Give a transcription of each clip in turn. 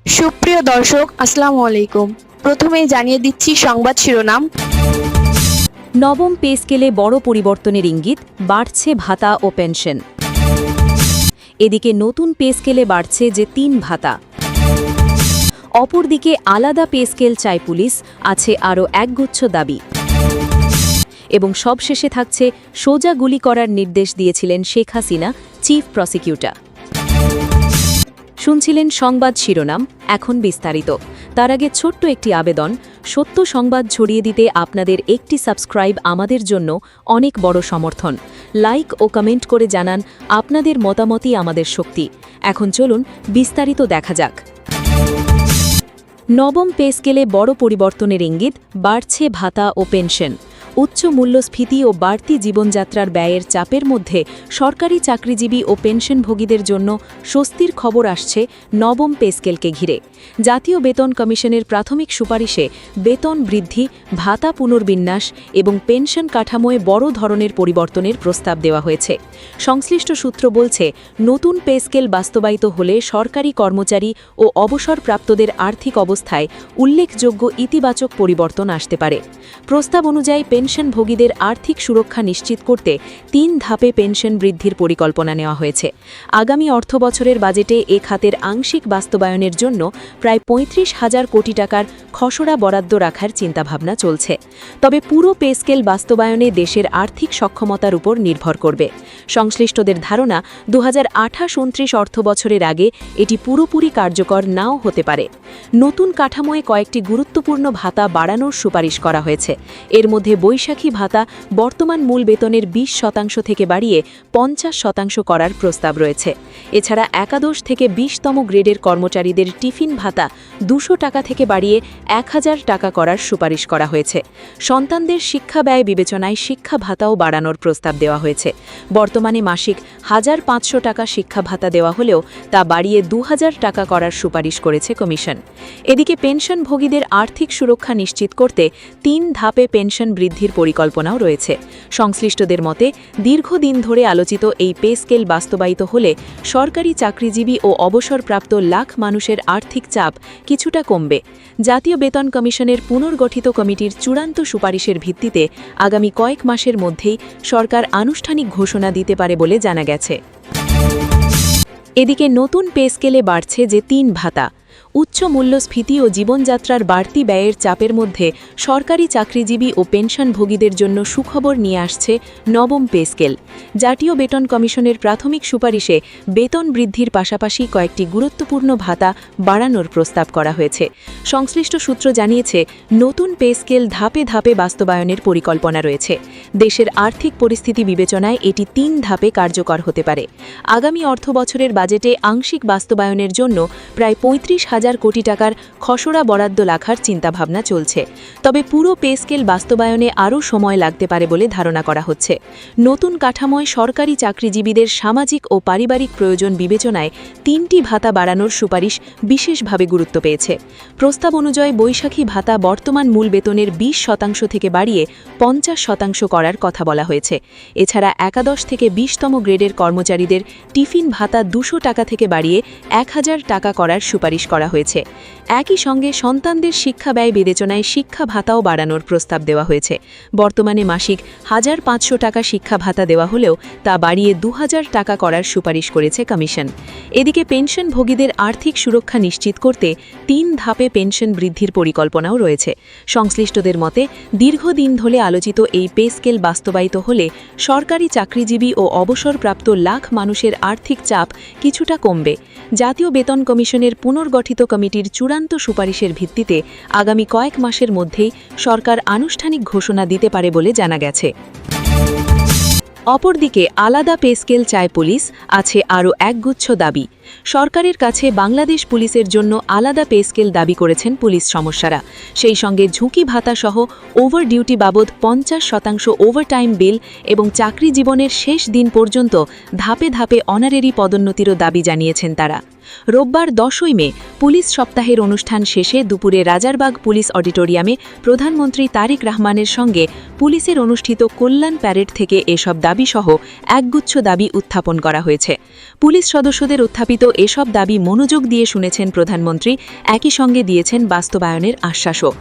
সুপ্রিয় দর্শক, আসসালামু আলাইকুম। প্রথমেই জানিয়ে দিচ্ছি সংবাদ শিরোনাম। নবম পে স্কেলে বড় পরিবর্তনের ইঙ্গিত, বাড়ছে ভাতা ও পেনশন। এদিকে নতুন পে স্কেলে বাড়ছে যে ৩ ভাতা। অপরদিকে আলাদা পে স্কেল চায় পুলিশ, আছে আরও একগুচ্ছ দাবি। এবং সবশেষে থাকছে সোজা গুলি করার নির্দেশ দিয়েছিলেন শেখ হাসিনা, চিফ প্রসিকিউটর। শুনছিলেন সংবাদ শিরোনাম, এখন বিস্তারিত। তার আগে ছোট্ট একটি আবেদন, সত্য সংবাদ ছড়িয়ে দিতে আপনাদের একটি সাবস্ক্রাইব আমাদের জন্য অনেক বড় সমর্থন। লাইক ও কমেন্ট করে জানান আপনাদের মতামতই আমাদের শক্তি। এখন চলুন বিস্তারিত দেখা যাক। নবম পে স্কেলে বড় পরিবর্তনের ইঙ্গিত, বাড়ছে ভাতা ও পেনশন। উচ্চ মূল্যস্ফীতি ও বাড়তি জীবনযাত্রার ব্যয়ের চাপের মধ্যে সরকারি চাকরিজীবী ও পেনশনভোগীদের জন্য স্বস্তির খবর আসছে নবম পে স্কেলকে ঘিরে। জাতীয় বেতন কমিশনের প্রাথমিক সুপারিশে বেতন বৃদ্ধি, ভাতা পুনর্বিন্যাস এবং পেনশন কাঠামোয় বড় ধরনের পরিবর্তনের প্রস্তাব দেওয়া হয়েছে। সংশ্লিষ্ট সূত্র বলছে, নতুন পে স্কেল বাস্তবায়িত হলে সরকারি কর্মচারী ও অবসরপ্রাপ্তদের আর্থিক অবস্থায় উল্লেখযোগ্য ইতিবাচক পরিবর্তন আসতে পারে। প্রস্তাব অনুযায়ী পেনশনভোগীদের আর্থিক সুরক্ষা নিশ্চিত করতে ৩ ধাপে পেনশন বৃদ্ধির পরিকল্পনা নেওয়া হয়েছে। আগামী অর্থবছরের বাজেটে এ খাতের আংশিক বাস্তবায়নের জন্য প্রায় ৩৫,০০০ কোটি টাকার খসড়া বরাদ্দ রাখার চিন্তাভাবনা চলছে। তবে পুরো পে স্কেল বাস্তবায়নে দেশের আর্থিক সক্ষমতার উপর নির্ভর করবে। সংশ্লিষ্টদের ধারণা, ২০২৮-২৯ অর্থবছরের আগে এটি পুরোপুরি কার্যকর নাও হতে পারে। নতুন কাঠামোয় কয়েকটি গুরুত্বপূর্ণ ভাতা বাড়ানোর সুপারিশ করা হয়েছে। এর মধ্যে বৈশাখী ভাতা বর্তমান মূল বেতনের ২০% থেকে বাড়িয়ে ৫০% করার প্রস্তাব রয়েছে। এছাড়া একাদশ থেকে ২০তম গ্রেডের কর্মচারীদের টিফিন ভাতা ২০০ টাকা থেকে বাড়িয়ে ১,০০০ টাকা করার সুপারিশ করা হয়েছে। সন্তানদের শিক্ষা ব্যয় বিবেচনায় শিক্ষা ভাতাও বাড়ানোর প্রস্তাব দেওয়া হয়েছে। বর্তমানে মাসিক ১,৫০০ টাকা শিক্ষা ভাতা দেওয়া হলেও তা বাড়িয়ে ২,০০০ টাকা করার সুপারিশ করেছে কমিশন। এদিকে পেনশনভোগীদের আর্থিক সুরক্ষা নিশ্চিত করতে ৩ ধাপে পেনশন বৃদ্ধির পরিকল্পনাও রয়েছে। সংশ্লিষ্টদের মতে, দীর্ঘদিন ধরে আলোচিত এই পে স্কেল বাস্তবায়িত হলে সরকারি চাকরিজীবী ও অবসরপ্রাপ্ত লাখ মানুষের আর্থিক চাপ কিছুটা কমবে। জাতীয় বেতন কমিশনের পুনর্গঠিত কমিটির চূড়ান্ত সুপারিশের ভিত্তিতে আগামী কয়েক মাসের মধ্যেই সরকার আনুষ্ঠানিক ঘোষণা দিতে পারে বলে জানা গেছে। এদিকে নতুন পে স্কেলে বাড়ছে যে ৩ ভাতা। উচ্চ মূল্যস্ফীতি ও জীবনযাত্রার বাড়তি ব্যয়ের চাপের মধ্যে সরকারি চাকরিজীবী ও পেনশনভোগীদের জন্য সুখবর নিয়ে আসছে নবম পে স্কেল। জাতীয় বেতন কমিশনের প্রাথমিক সুপারিশে বেতন বৃদ্ধির পাশাপাশি কয়েকটি গুরুত্বপূর্ণ ভাতা বাড়ানোর প্রস্তাব করা হয়েছে। সংশ্লিষ্ট সূত্র জানিয়েছে, নতুন পে স্কেল ধাপে ধাপে বাস্তবায়নের পরিকল্পনা রয়েছে। দেশের আর্থিক পরিস্থিতি বিবেচনায় এটি ৩ ধাপে কার্যকর হতে পারে। আগামী অর্থবছরের বাজেটে আংশিক বাস্তবায়নের জন্য প্রায় ৩৫,০০০ কোটি টাকার খসড়া বরাদ্দ রাখার চিন্তাভাবনা চলছে। তবে পুরো পে স্কেল বাস্তবায়নে আরও সময় লাগতে পারে বলে ধারণা করা হচ্ছে। নতুন কাঠামোয় সরকারি চাকরিজীবীদের সামাজিক ও পারিবারিক প্রয়োজন বিবেচনায় ৩টি ভাতা বাড়ানোর সুপারিশ বিশেষভাবে গুরুত্ব পেয়েছে। প্রস্তাব অনুযায়ী বৈশাখী ভাতা বর্তমান মূল বেতনের ২০% থেকে বাড়িয়ে ৫০% করার কথা বলা হয়েছে। এছাড়া একাদশ থেকে ২০তম গ্রেডের কর্মচারীদের টিফিন ভাতা ২০০ টাকা থেকে বাড়িয়ে ১,০০০ টাকা করার সুপারিশ করা হয়েছে। একই সঙ্গে সন্তানদের শিক্ষা ব্যয় বিবেচনায় শিক্ষা ভাতাও বাড়ানোর প্রস্তাব দেওয়া হয়েছে। বর্তমানে মাসিক ১,৫০০ টাকা শিক্ষা ভাতা দেওয়া হলেও তা বাড়িয়ে ২,০০০ টাকা করার সুপারিশ করেছে কমিশন। এদিকে পেনশনভোগীদের আর্থিক সুরক্ষা নিশ্চিত করতে ৩ ধাপে পেনশন বৃদ্ধির পরিকল্পনাও রয়েছে। সংশ্লিষ্টদের মতে, দীর্ঘদিন ধরে আলোচিত এই পে স্কেল বাস্তবায়িত হলে সরকারি চাকরিজীবী ও অবসরপ্রাপ্ত লাখ মানুষের আর্থিক চাপ কিছুটা কমবে। জাতীয় বেতন কমিশনের পুনর্গঠিত কমিটির চূড়ান্ত সুপারিশের ভিত্তিতে আগামী কয়েক মাসের মধ্যেই সরকার আনুষ্ঠানিক ঘোষণা দিতে পারে বলে জানা গেছে। অপরদিকে আলাদা পে স্কেল চায় পুলিশ, আছে আরও একগুচ্ছ দাবি। সরকারের কাছে বাংলাদেশ পুলিশের জন্য আলাদা পে স্কেল দাবি করেছেন পুলিশ সমস্যারা। সেই সঙ্গে ঝুঁকি ভাতা সহ ওভার ডিউটি বাবদ ৫০% ওভারটাইম বিল এবং চাকরি জীবনের শেষ দিন পর্যন্ত ধাপে ধাপে অনারেরি পদোন্নতিরও দাবি জানিয়েছেন তারা। রোববার 10ই মে পুলিশ সপ্তাহের অনুষ্ঠান শেষে দুপুরে রাজারবাগ পুলিশ অডিটোরিয়ামে প্রধানমন্ত্রী তারেক রহমানের সঙ্গে পুলিশের অনুষ্ঠিত কল্যাণ প্যারেড থেকে এসব দাবিসহ একগুচ্ছ দাবি উত্থাপন করা হয়েছে। পুলিশ সদস্যদের উত্থাপিত এসব দাবি মনোযোগ দিয়ে শুনেছেন প্রধানমন্ত্রী, একই সঙ্গে দিয়েছেন বাস্তবায়নের আশ্বাসও।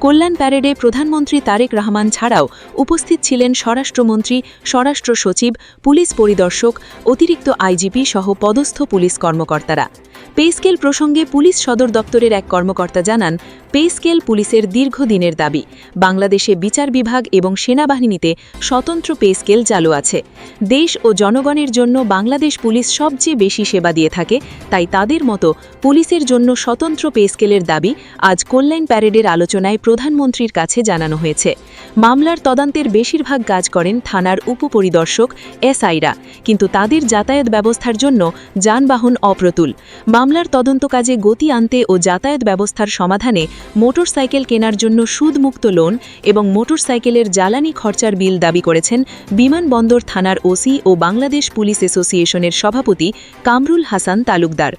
কল্যাণ প্যারেডে প্রধানমন্ত্রী তারেক রহমান ছাড়াও উপস্থিত ছিলেন স্বরাষ্ট্রমন্ত্রী, স্বরাষ্ট্র সচিব, পুলিশ পরিদর্শক, অতিরিক্ত আইজিপি সহ পদস্থ পুলিশ কর্মকর্তারা। পে স্কেল প্রসঙ্গে পুলিশ সদর দপ্তরের এক কর্মকর্তা জানান, পে স্কেল পুলিশের দীর্ঘদিনের দাবি। বাংলাদেশে বিচার বিভাগ এবং সেনাবাহিনীতে স্বতন্ত্র পে স্কেল চালু আছে। দেশ ও জনগণের জন্য বাংলাদেশ পুলিশ সবচেয়ে বেশি সেবা দিয়ে থাকে, তাই তাদের মতো পুলিশের জন্য স্বতন্ত্র পে স্কেলের দাবি আজ কল্যাণ প্যারেডের আলোচনায় প্রধানমন্ত্রীর কাছে জানানো হয়েছে। মামলার তদন্তের বেশিরভাগ কাজ করেন থানার উপপরিদর্শক এসআইরা, কিন্তু তাদের যাতায়াত ব্যবস্থার জন্য যানবাহন অপ্রতুল। মামলার তদন্ত কাজে গতি আনতে ও যাতায়াত ব্যবস্থার সমাধানে মোটরসাইকেল কেনার জন্য সুদমুক্ত লোন এবং মোটরসাইকেলের জ্বালানি খরচার বিল দাবি করেছেন বিমানবন্দর থানার ওসি ও বাংলাদেশ পুলিশ অ্যাসোসিয়েশনের সভাপতি কামরুল হাসান তালুকদার।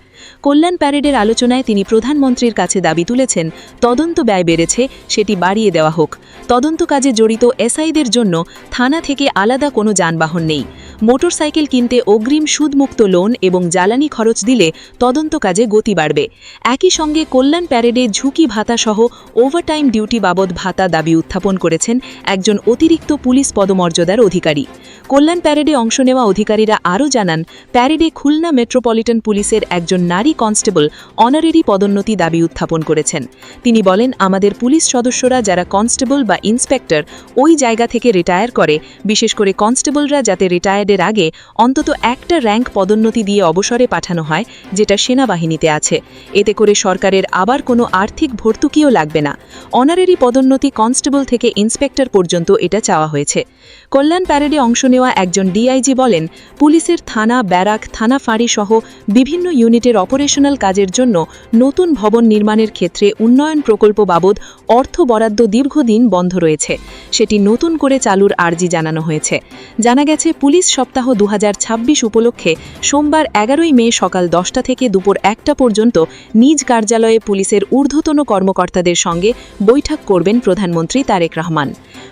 কল্যাণ প্যারেডের আলোচনায় তিনি প্রধানমন্ত্রীর কাছে দাবি তুলেছেন, তদন্ত ব্যয় বেড়েছে, সেটি বাড়িয়ে দেওয়া হোক। তদন্ত কাজে জড়িত এসআইদের জন্য থানা থেকে আলাদা কোনো যানবাহন নেই। মোটরসাইকেল কিনতে অগ্রিম সুদমুক্ত লোন এবং জ্বালানি খরচ দিলে তদন্ত কাজে গতি বাড়বে। একই সঙ্গে কল্যাণ প্যারেডে ঝুঁকি ভাতা সহ ওভারটাইম ডিউটি বাবদ ভাতা দাবি উত্থাপন করেছেন একজন অতিরিক্ত পুলিশ পদমর্যাদার অধিকারী। কল্যাণ প্যারেডে অংশ নেওয়া অধিকারীরা আরও জানান, প্যারেডে খুলনা মেট্রোপলিটন পুলিশের একজন নারী কনস্টেবল অনারেরি পদোন্নতি দাবি উত্থাপন করেছেন। তিনি বলেন, আমাদের পুলিশ সদস্যরা যারা কনস্টেবল বা ইন্সপেক্টর ওই জায়গা থেকে রিটায়ার করে, বিশেষ করে কনস্টেবলরা যাতে রিটায়ার্ডের আগে অন্তত একটা র্যাঙ্ক পদোন্নতি দিয়ে অবসরে পাঠানো হয়, যেটা সেনাবাহিনীতে আছে। এতে করে সরকারের আবার কোনো আর্থিক ভর্তুকিও লাগবে না। অনারেরি পদোন্নতি কনস্টেবল থেকে ইন্সপেক্টর পর্যন্ত এটা চাওয়া হয়েছে। কল্যাণ প্যারেডে অংশ নেওয়া একজন ডিআইজি বলেন, পুলিশের থানা, ব্যারাক, থানা ফাঁড়ি সহ বিভিন্ন ইউনিটের অপারেশনাল কাজের জন্য নতুন ভবন নির্মাণের ক্ষেত্রে উন্নয়ন প্রকল্প বাবদ অর্থ বরাদ্দ দীর্ঘদিন বন্ধ রয়েছে। সেটি নতুন করে চালুর আর্জি জানানো হয়েছে। জানা গেছে, পুলিশ সপ্তাহ 2026 উপলক্ষে সোমবার 11ই মে সকাল 10টা থেকে দুপুর 1টা পর্যন্ত নিজ কার্যালয়ে পুলিশের ঊর্ধ্বতন কর্মকর্তাদের সঙ্গে বৈঠক করবেন প্রধানমন্ত্রী তারেক রহমান।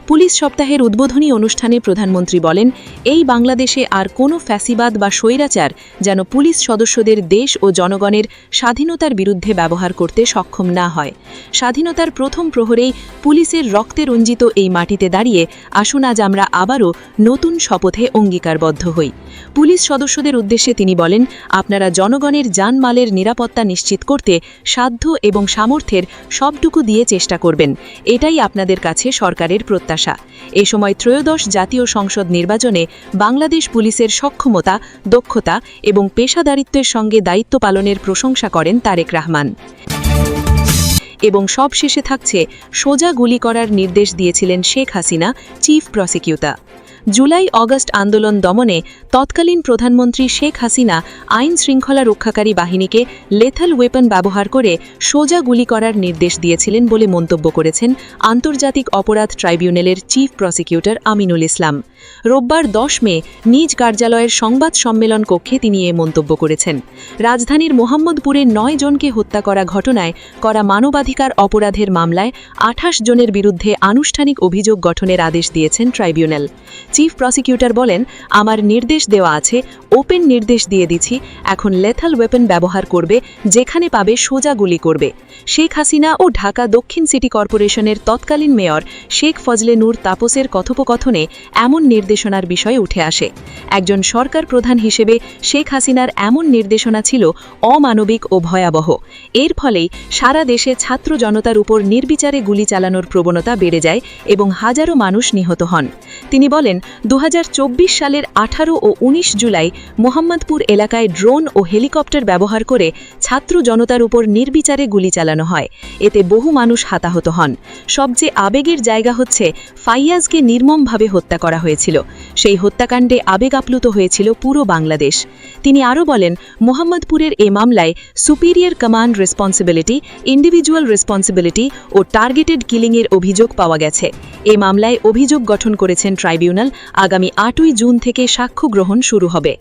পুলিশ সপ্তাহের উদ্বোধনী অনুষ্ঠানে প্রধানমন্ত্রী বলেন, এই বাংলাদেশে আর কোনো ফ্যাসিবাদ বা স্বৈরাচার যেন পুলিশ সদস্যদের দেশ ও জনগণের স্বাধীনতার বিরুদ্ধে ব্যবহার করতে সক্ষম না হয়। স্বাধীনতার প্রথম প্রহরেই পুলিশের রক্তে রঞ্জিত এই মাটিতে দাঁড়িয়ে আসুন আজ আমরা আবারও নতুন শপথে অঙ্গীকারবদ্ধ হই। পুলিশ সদস্যদের উদ্দেশ্যে তিনি বলেন, আপনারা জনগণের জানমালের নিরাপত্তা নিশ্চিত করতে সাধ্য এবং সামর্থ্যের সবটুকু দিয়ে চেষ্টা করবেন। এটাই আপনাদের কাছে সরকারের প্রত্যাশা। এ সময় ত্রয়োদশ জাতীয় সংসদ নির্বাচনে বাংলাদেশ পুলিশের সক্ষমতা, দক্ষতা এবং পেশাদারিত্বের সঙ্গে দায়িত্ব পালনের প্রশংসা করেন তারেক রহমান। এবং সবশেষে থাকছে, সোজা গুলি করার নির্দেশ দিয়েছিলেন Sheikh Hasina, chief prosecutor. July August আন্দোলন দমনে তৎকালীন প্রধানমন্ত্রী শেখ হাসিনা আইন শৃঙ্খলা রক্ষাকারী বাহিনীকে লেথাল ওয়েপন ব্যবহার করে সোজা গুলি করার নির্দেশ দিয়েছিলেন বলে মন্তব্য করেছেন আন্তর্জাতিক অপরাধ ট্রাইব্যুনালের চিফ প্রসিকিউটর আমিনুল ইসলাম। রোববার 10 মে নিজ কার্যালয়ের সংবাদ সম্মেলন কক্ষে তিনি এ মন্তব্য করেছেন। রাজধানীর মোহাম্মদপুরে 9 জনকে হত্যা করা ঘটনায় করা মানবাধিকার অপরাধের মামলায় 28 জনের বিরুদ্ধে আনুষ্ঠানিক অভিযোগ গঠনের আদেশ দিয়েছেন ট্রাইব্যুনাল। চিফ প্রসিকিউটর বলেন, আমার নির্দেশ দেওয়া আছে, ওপেন নির্দেশ দিয়ে দিচ্ছি, এখন লেথাল ওয়েপন ব্যবহার করবে, যেখানে পাবে সোজা গুলি করবে। শেখ হাসিনা ও ঢাকা দক্ষিণ সিটি কর্পোরেশনের তৎকালীন মেয়র শেখ ফজলে নূর তাপসের কথোপকথনে এমন নির্দেশনার বিষয় উঠে আসে। একজন সরকার প্রধান হিসেবে শেখ হাসিনার এমন নির্দেশনা ছিল অমানবিক ও ভয়াবহ। এর ফলেই সারা দেশে ছাত্র জনতার উপর নির্বিচারে গুলি চালানোর প্রবণতা বেড়ে যায় এবং হাজারো মানুষ নিহত হন। তিনি বলেন, 2024 সালের 18 ও 19 জুলাই মোহাম্মদপুর এলাকায় ড্রোন ও হেলিকপ্টার ব্যবহার করে ছাত্র জনতার উপর নির্বিচারে গুলি চালানো হয়। এতে বহু মানুষ হতাহত হন। সবচেয়ে আবেগের জায়গা হচ্ছে, ফাইয়াজকে নির্মমভাবে হত্যা করা হয়েছিল। সেই হত্যাকাণ্ডে আবেগ আপ্লুত হয়েছিল পুরো বাংলাদেশ। তিনি আরও বলেন, মোহাম্মদপুরের এ মামলায় superior command responsibility, individual responsibility ও টার্গেটেড কিলিংয়ের অভিযোগ পাওয়া গেছে। এ মামলায় অভিযোগ গঠন করেছেন ট্রাইব্যুনাল। আগামী 8ই জুন থেকে সাক্ষ্য গ্রহণ শুরু হবে।